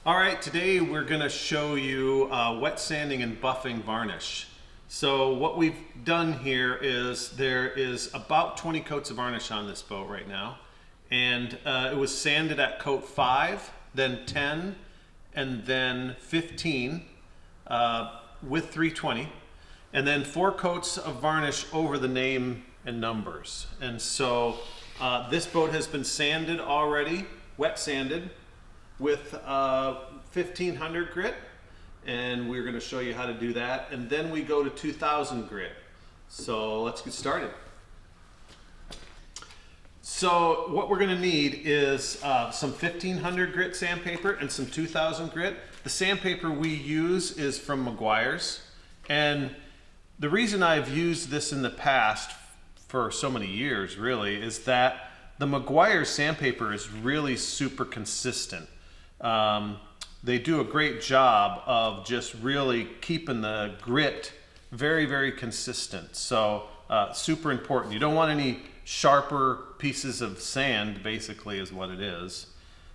All right, today we're going to show you wet sanding and buffing varnish. So what we've done here is there is about 20 coats of varnish on this boat right now. And it was sanded at coat 5, then 10, and then 15 with 320. And then 4 coats of varnish over the name and numbers. And so this boat has been sanded already, wet sanded, with 1500 grit, and we're going to show you how to do that, and then we go to 2000 grit. So let's get started. So what we're going to need is some 1500 grit sandpaper and some 2000 grit. The sandpaper we use is from Meguiar's, and the reason I've used this in the past for so many years really is that the Meguiar's sandpaper is really super consistent. They do a great job of just really keeping the grit very, very consistent. So super important. You don't want any sharper pieces of sand, basically is what it is.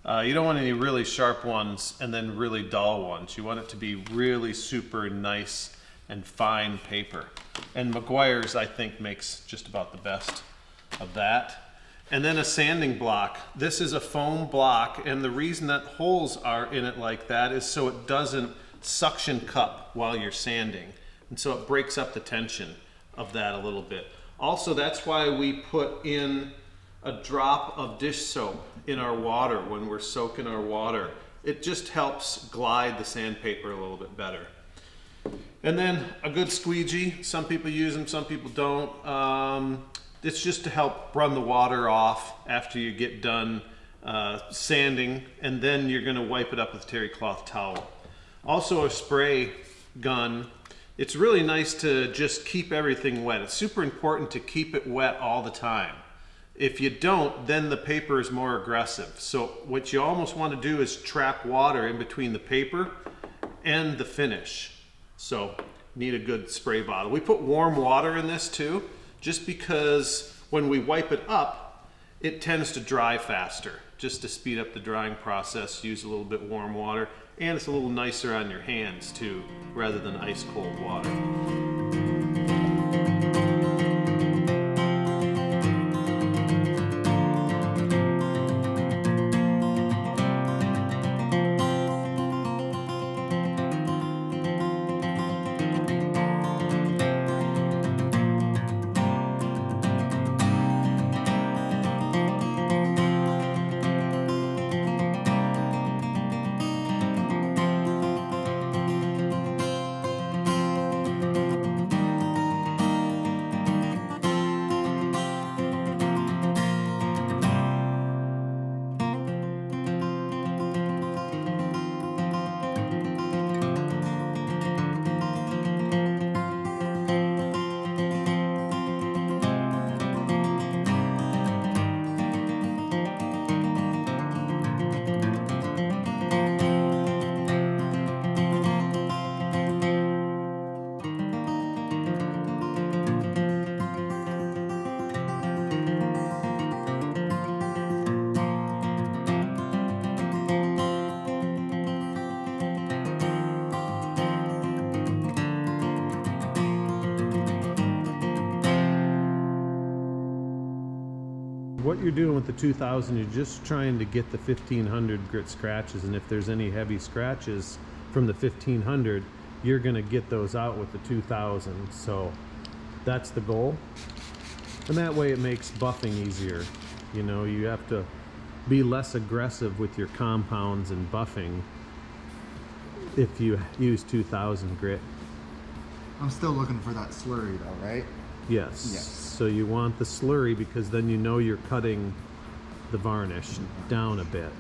You don't want any really sharp ones and then really dull ones. You want it to be really super nice and fine paper. And Meguiar's, I think, makes just about the best of that. And then a sanding block. This is a foam block, and the reason that holes are in it like that is so it doesn't suction cup while you're sanding. And so it breaks up the tension of that a little bit. Also, that's why we put in a drop of dish soap in our water when we're soaking our water. It just helps glide the sandpaper a little bit better. And then a good squeegee. Some people use them, some people don't. It's just to help run the water off after you get done sanding, and then you're going to wipe it up with a terry cloth towel. Also a spray gun. It's really nice to just keep everything wet. It's super important to keep it wet all the time. If you don't, then the paper is more aggressive. So what you almost want to do is trap water in between the paper and the finish. So need a good spray bottle. We put warm water in this too, just because when we wipe it up, it tends to dry faster. Just to speed up the drying process, use a little bit warm water, and it's a little nicer on your hands too, rather than ice cold water. What you're doing with the 2000, you're just trying to get the 1500 grit scratches, and if there's any heavy scratches from the 1500, you're going to get those out with the 2000. So that's the goal, and that way it makes buffing easier. You know, you have to be less aggressive with your compounds and buffing if you use 2000 grit. I'm still looking for that slurry though, right? Yes. Yes. So you want the slurry because then you know you're cutting the varnish down a bit.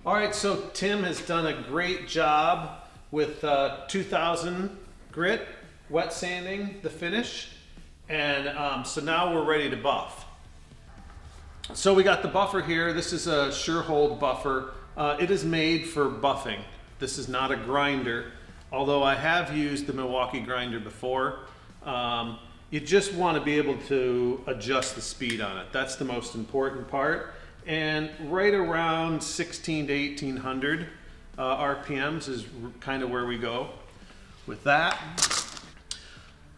All right, so Tim has done a great job with 2000 grit, wet sanding the finish, and so now we're ready to buff. So we got the buffer here. This is a Sure-Hold buffer. It is made for buffing. This is not a grinder, although I have used the Milwaukee grinder before. you just want to be able to adjust the speed on it. That's the most important part. And right around 16 to 1800 RPMs is kind of where we go with that.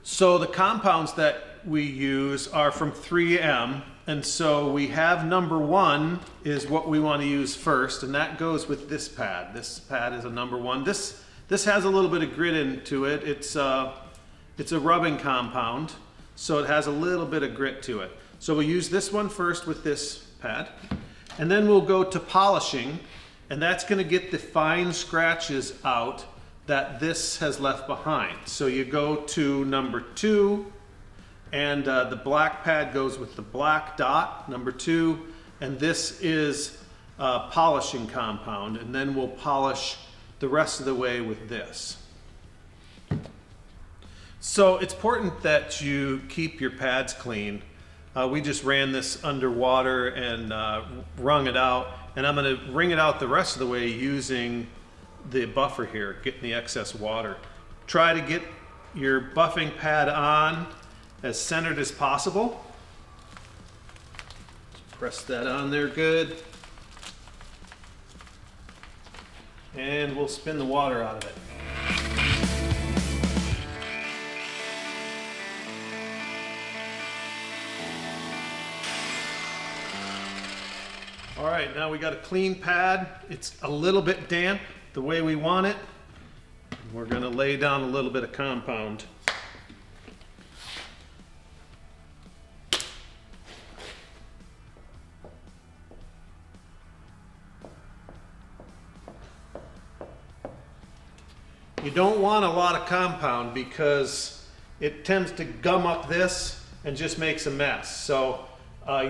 So the compounds that we use are from 3M, and so we have number 1 is what we want to use first, and that goes with this pad. This pad is a number 1. This has a little bit of grit into it. It's a rubbing compound, so it has a little bit of grit to it. So we'll use this one first with this pad, and then we'll go to polishing, and that's going to get the fine scratches out that this has left behind. So you go to number 2, and the black pad goes with the black dot, number 2, and this is polishing compound, and then we'll polish the rest of the way with this. So it's important that you keep your pads clean. We just ran this under water and wrung it out, and I'm going to wring it out the rest of the way using the buffer here, getting the excess water. Try to get your buffing pad on as centered as possible. Just press that on there good. And we'll spin the water out of it. All right, now we got a clean pad. It's a little bit damp the way we want it. We're going to lay down a little bit of compound. You don't want a lot of compound because it tends to gum up this and just makes a mess. So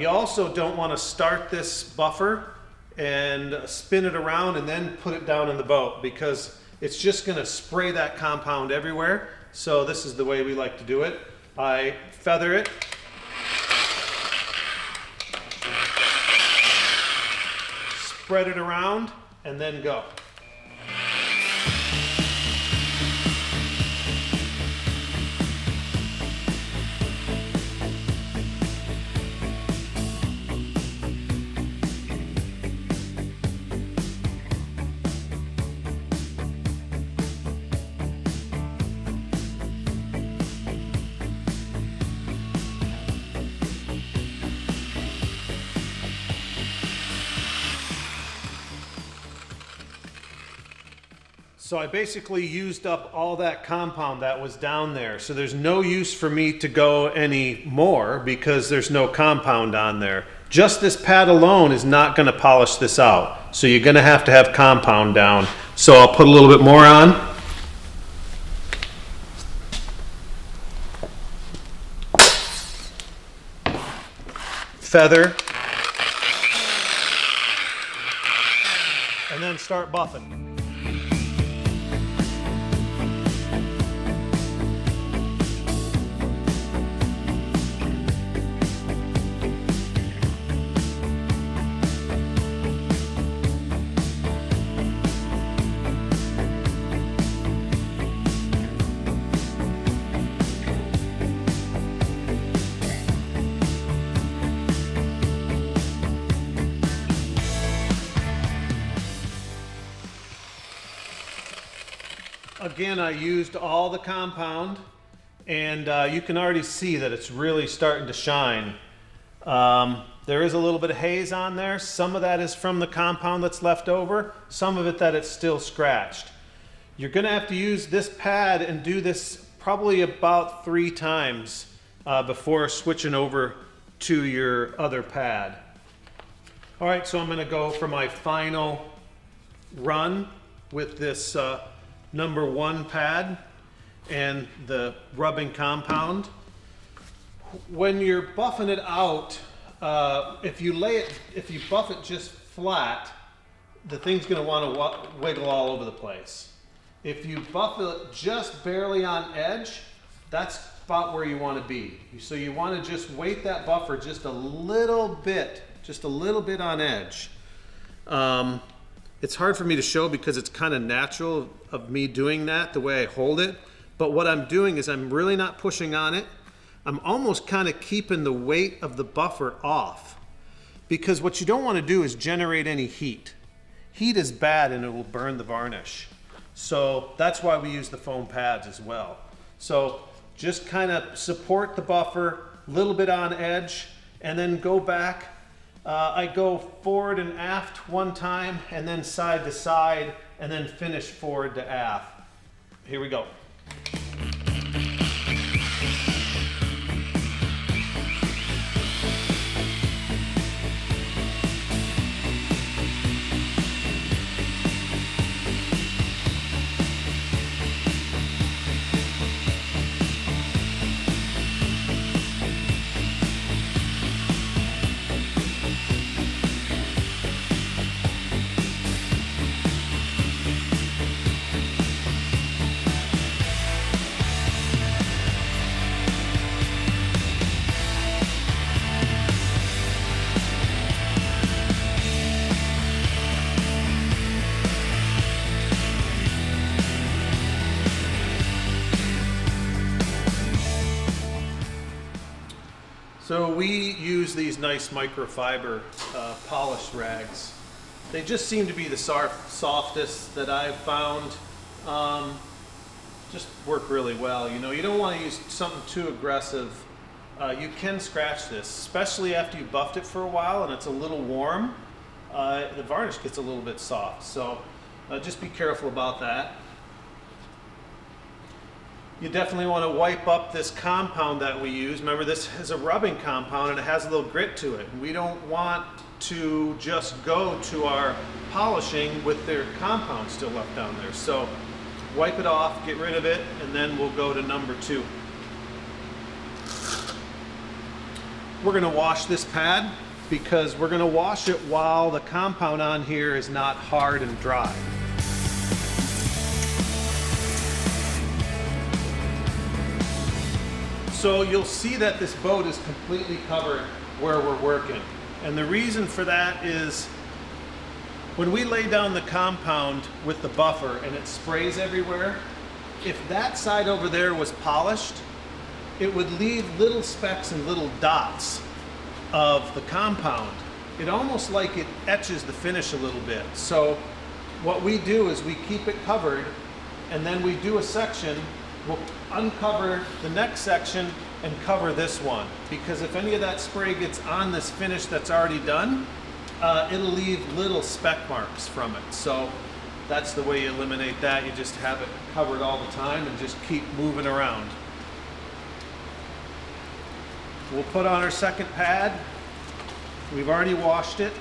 you also don't want to start this buffer and spin it around and then put it down in the boat, because it's just going to spray that compound everywhere. So this is the way we like to do it. I feather it, spread it around, and then go. So I basically used up all that compound that was down there. So there's no use for me to go any more because there's no compound on there. Just this pad alone is not going to polish this out. So you're going to have compound down. So I'll put a little bit more on. Feather. And then start buffing. Again, I used all the compound, and you can already see that it's really starting to shine. There is a little bit of haze on there. Some of that is from the compound that's left over, some of it that it's still scratched. You're going to have to use this pad and do this probably about 3 times before switching over to your other pad. All right, so I'm going to go for my final run with this number 1 pad and the rubbing compound. When you're buffing it out, if you buff it just flat, the thing's going to want to wiggle all over the place. If you buff it just barely on edge, that's about where you want to be. So you want to just weight that buffer just a little bit on edge. It's hard for me to show because it's kind of natural of me doing that, the way I hold it. But what I'm doing is I'm really not pushing on it. I'm almost kind of keeping the weight of the buffer off, because what you don't want to do is generate any heat. Heat is bad and it will burn the varnish. So that's why we use the foam pads as well. So just kind of support the buffer, a little bit on edge, and then go back. I go forward and aft one time, and then side to side, and then finish forward to aft. Here we go. So we use these nice microfiber polish rags. They just seem to be the softest that I've found. Just work really well. You know, you don't want to use something too aggressive. You can scratch this, especially after you buffed it for a while and it's a little warm. The varnish gets a little bit soft, so just be careful about that. You definitely want to wipe up this compound that we use. Remember, this is a rubbing compound and it has a little grit to it. We don't want to just go to our polishing with their compound still left down there. So wipe it off, get rid of it, and then we'll go to number 2. We're going to wash this pad because we're going to wash it while the compound on here is not hard and dry. So you'll see that this boat is completely covered where we're working. And the reason for that is when we lay down the compound with the buffer and it sprays everywhere, if that side over there was polished, it would leave little specks and little dots of the compound. It almost like it etches the finish a little bit. So what we do is we keep it covered, and then we do a section. We'll uncover the next section and cover this one, because if any of that spray gets on this finish that's already done, it'll leave little speck marks from it. So that's the way you eliminate that. You just have it covered all the time and just keep moving around. We'll put on our second pad. We've already washed it.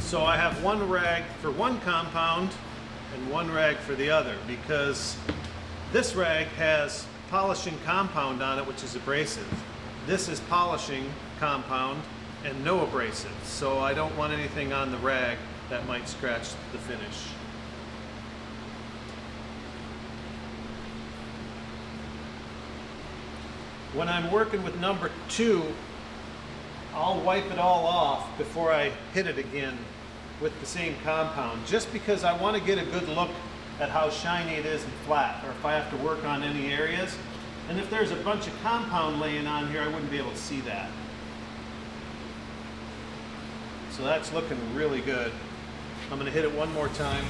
So I have one rag for one compound and one rag for the other, because this rag has polishing compound on it, which is abrasive. This is polishing compound and no abrasive. So I don't want anything on the rag that might scratch the finish. When I'm working with number 2, I'll wipe it all off before I hit it again with the same compound, just because I want to get a good look at how shiny it is and flat, or if I have to work on any areas. And if there's a bunch of compound laying on here, I wouldn't be able to see that. So that's looking really good. I'm going to hit it one more time.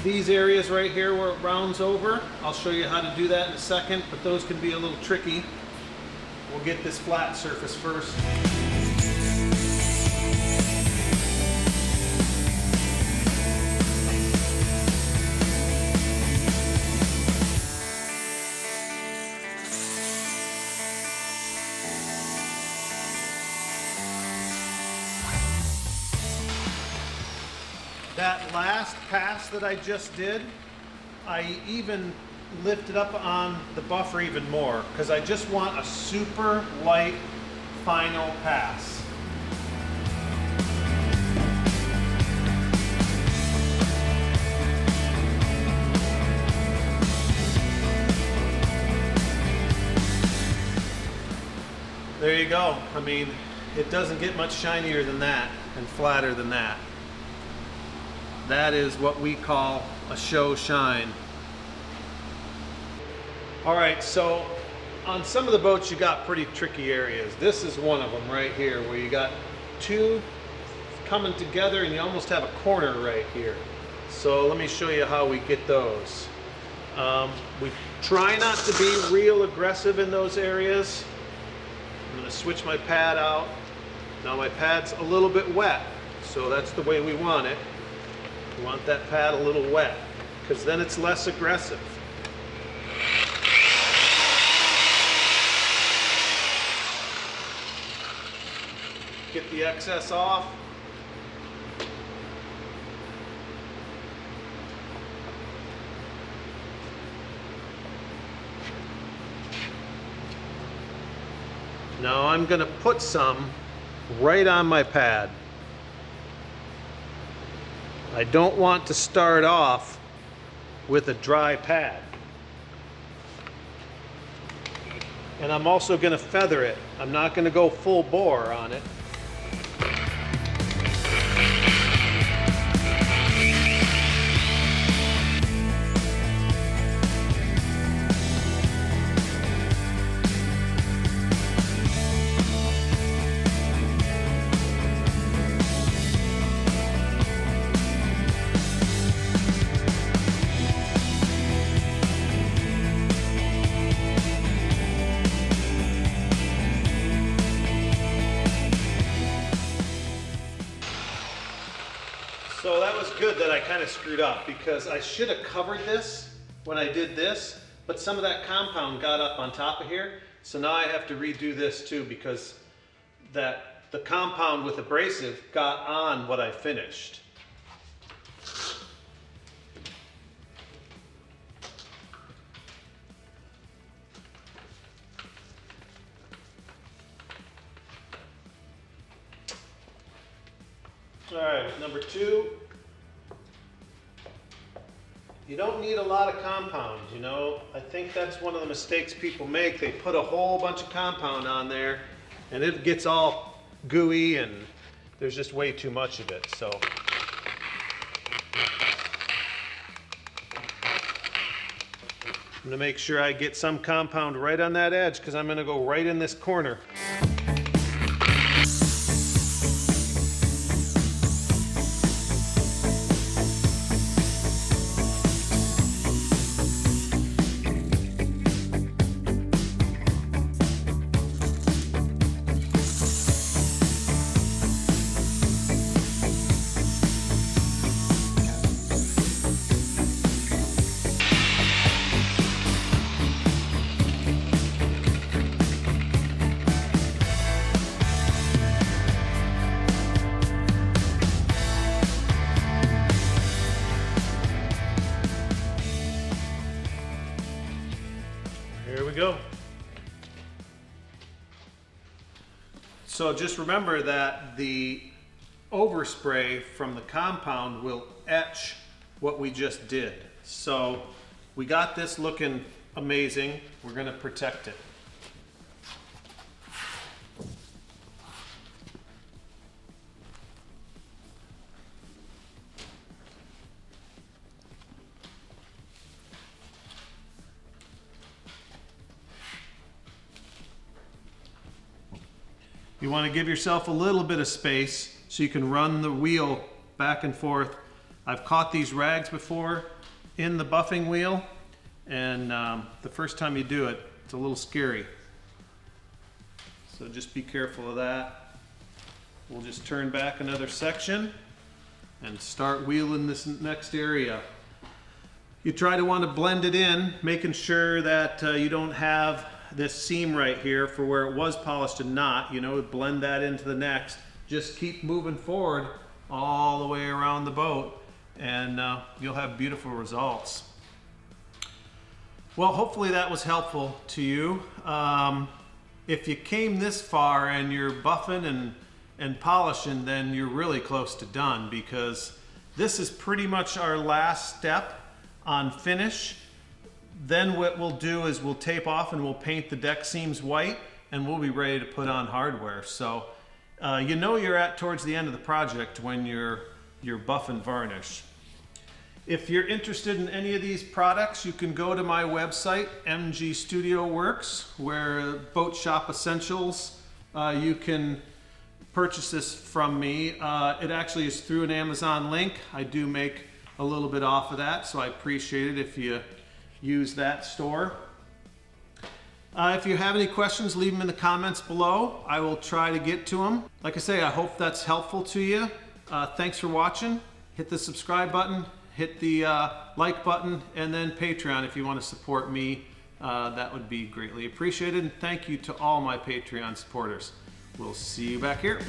These areas right here where it rounds over, I'll show you how to do that in a second, but those can be a little tricky. We'll get this flat surface first. That last pass that I just did, I even lifted up on the buffer even more because I just want a super light final pass. There you go. I mean, it doesn't get much shinier than that and flatter than that. That is what we call a show shine. All right, so on some of the boats you got pretty tricky areas. This is one of them right here where you got two coming together and you almost have a corner right here. So let me show you how we get those. We try not to be real aggressive in those areas. I'm going to switch my pad out. Now my pad's a little bit wet, so that's the way we want it. We want that pad a little wet, because then it's less aggressive. Get the excess off. Now I'm going to put some right on my pad. I don't want to start off with a dry pad. And I'm also going to feather it. I'm not going to go full bore on it. So that was good that I kind of screwed up because I should have covered this when I did this, but some of that compound got up on top of here. So now I have to redo this too because the compound with abrasive got on what I finished. All right, number 2. You don't need a lot of compound, you know. I think that's one of the mistakes people make. They put a whole bunch of compound on there and it gets all gooey and there's just way too much of it. So I'm gonna make sure I get some compound right on that edge because I'm gonna go right in this corner. Here we go. So just remember that the overspray from the compound will etch what we just did. So we got this looking amazing. We're going to protect it. You want to give yourself a little bit of space so you can run the wheel back and forth. I've caught these rags before in the buffing wheel, and the first time you do it, it's a little scary. So just be careful of that. We'll just turn back another section and start wheeling this next area. You try to want to blend it in, making sure that you don't have this seam right here for where it was polished and not, blend that into the next. Just keep moving forward all the way around the boat and you'll have beautiful results. Well, hopefully that was helpful to you. If you came this far and you're buffing and polishing, then you're really close to done, because this is pretty much our last step on finish. Then what we'll do is we'll tape off and we'll paint the deck seams white, and we'll be ready to put on hardware. So you're at towards the end of the project when you're buff and varnish. If you're interested in any of these products, you can go to my website, MG Studio Works, where Boat Shop Essentials, you can purchase this from me. It actually is through an Amazon link. I do make a little bit off of that, so I appreciate it if you use that store. If you have any questions, leave them in the comments below. I will try to get to them. Like I say, I hope that's helpful to you. Thanks for watching. Hit the subscribe button, hit the like button, and then Patreon if you want to support me. That would be greatly appreciated. And thank you to all my Patreon supporters. We'll see you back here.